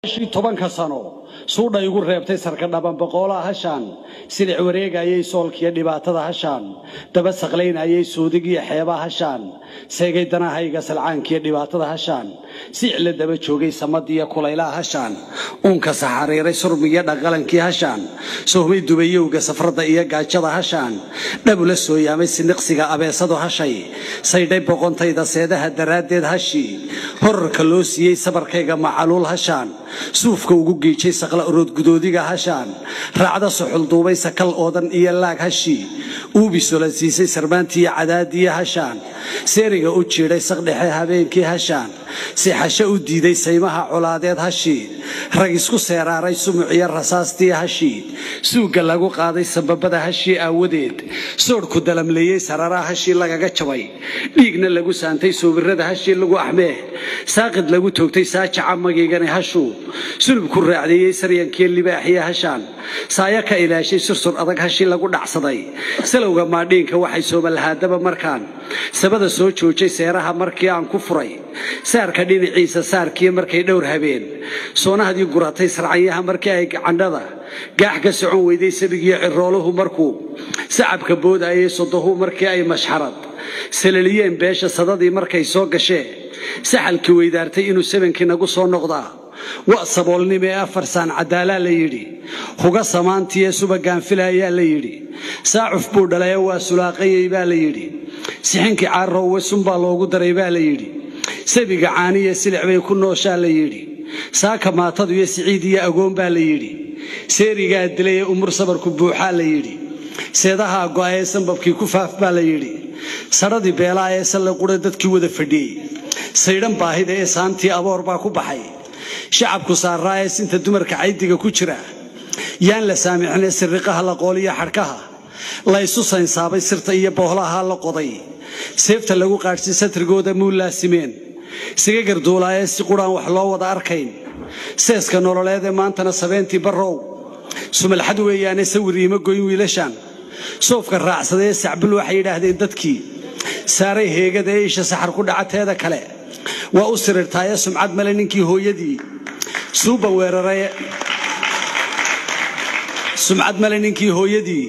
toban ka sano suudha igu reebtay sarka dhaban boqolaha hashaan silic wareegayay soolkiya dhibaatada hashaan daba saqlaynayay suudigiya xeebaha hashaan seegay danahayga salcaankiya dhibaatada hashaan sicla daba joogay samadiya kulaylaha hashaan uunka saxariiray surmiya dhaqalankii hashaan sohmay dubayowga safrada iyo gaajada hashaan dhabula soo yaamay siniqsiga abeesado hashay saydhay boqontayda seedaha daraadeed hashi horarka loo siiyay sabarkayga macaluul hashaan suufka ugu geejay saqla urod gudoodiga hashaan raacda suxul duubay sakal oodan iyo laag hashi uubi solan siisay sarbaantii cadaadiya hashaan seeriga u jiiday saqdhexe habeenkii hashaan si xasha u diiday saymaha colaadeed hashi rag isku seeraaray sumuciya rasaastii hashi suuga lagu qaaday sababada hashi aawadeed soorku dalamleeyay sarara hashi lagaga jabay dhiigna lagu saantay soobirada hashi lagu axmee saaqid lagu toogtay saajaca magiigana hashu sulubku raacdeeyay saryankii libaaxiya hashaan saaya ka ilaashay sursur adag hashi lagu dhacsaday salowga maadhiinka waxay Soomaalihaadaba markaan sabada soo joojay seeraha markii aan ku furay saarka dhinaciisa saarkii markay dhowr habeen soonahadii guratay sarcayaha markii ay gacandhada gaax ka socon weyday sabigiyo cirooluhu markuu sacabka boodayay sodohu markii ay mashxarad salaaliyeen beesha sadadii markay soo gashee saxalkii weydaartay inuu sabankii nagu soo noqdaa waa saboolnimo afar saan cadaalad la yiri huga samaantii subagaan filayaa la yiri saacuf buu dhalay waa sulaaqayay baa la yiri sixinki caaro weesun baa loogu daray baa la yiri sabiga caaniye silic bay ku nooshaa la yiri saaka maatadu iyo siciidiya agoon baa la yiri seeriga dilay umur sabarku buuxa la yiri seedaha go'ay sanbabkii ku faaf baa la yiri saradii beelaa ee sal qura dadkii wada fadhiyay sayran baahida ee saantii aboor baa ku baxay shacabku saaraayay inta dumarka caydiga ku jira yaan la saamixnay sirriqaha la qooliyo xarkaha la isu saynsaabay sirta iyo boohlaha la qoday seefta lagu qaadsi satrigooda muulaasimeen siga garduulay si quraan wax loo wada arkayn seeska nololeed maantana sabeentii barow sumalxad weeyaan sawiriima goyn wiilashan soofka raacsaday sacbul waxay yiraahdeen dadkii saaray heegada isha saxar ku dhacateeda kale waa u sirirtaay sumcad male ninkii hooyadii suuban weeraray sumcad male ninkii hooyadii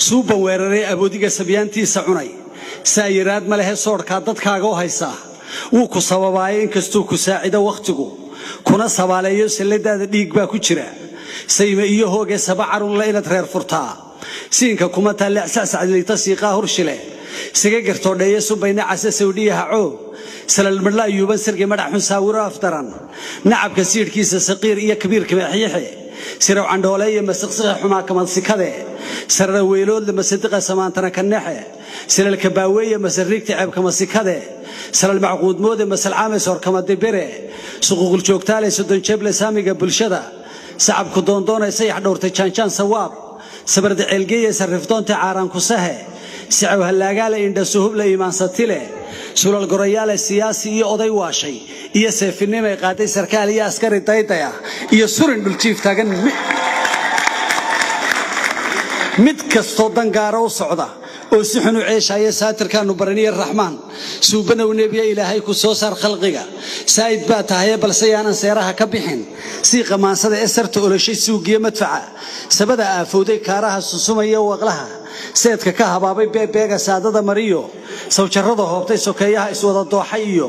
suuban weeraray aboodiga sabyaantiisa cunay saayiraad male soorka dadkaaga u haysa wuu ku sababaay in kastuu ku saacido waqtigu kuna sabaaleeyo saladaada dhiig baa ku jira sayma iyo hooge sabacarun la inaad reer furtaa siinka kuma taaleecsaasacdilita siiqaa horshile siga gartoodheeye subayna case sawdhiyaha coo salal marla ayuuban sirgi madax xun saawiro afdaran nacabka siirkiisa saqiir iyo kabiirka maaxiixe siraw candhooleeye masaqsiga xumaa kama sikade sarra weelood lama sadiqa samaantana kanaxe salalka baaweeye masariigta ceeb kama sikade salal macquud moode masal caamis hor kama dibire suququl joogtaale sodon jeble saamiga bulshada sacabku doondoonaysa yax dhowrtay jaanjaan sawaab sabarda ceelgeeye sarifdoonta caaran ku sahe sicaw halaagaale indha suhubla iimaansatile sulal gorayaale siyaasi iyo oday waashay iyo seefinimo ay qaaday sarkaal iyo askari daydaya iyo surin dhuljiif taagan mid kasto dangaaro u socda oo si xun u ceeshaaya saatirkaanu baraniye raxmaan suubana u nebiya ilaahay ku soo saar khalqiga saayid baa tahay balse yaanan seeraha ka bixin si qamaansada ee sarta olashay suugiye madfaca sabada aafooday kaaraha susumaya waqlaha seedka ka habaabay beebeega saadada mariyo sawjarrada hoobtay sokeeyaha iswada dooxay iyo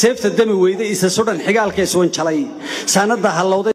seefta dami weyday isa sudan xigaalka iswan jalay saanada halowday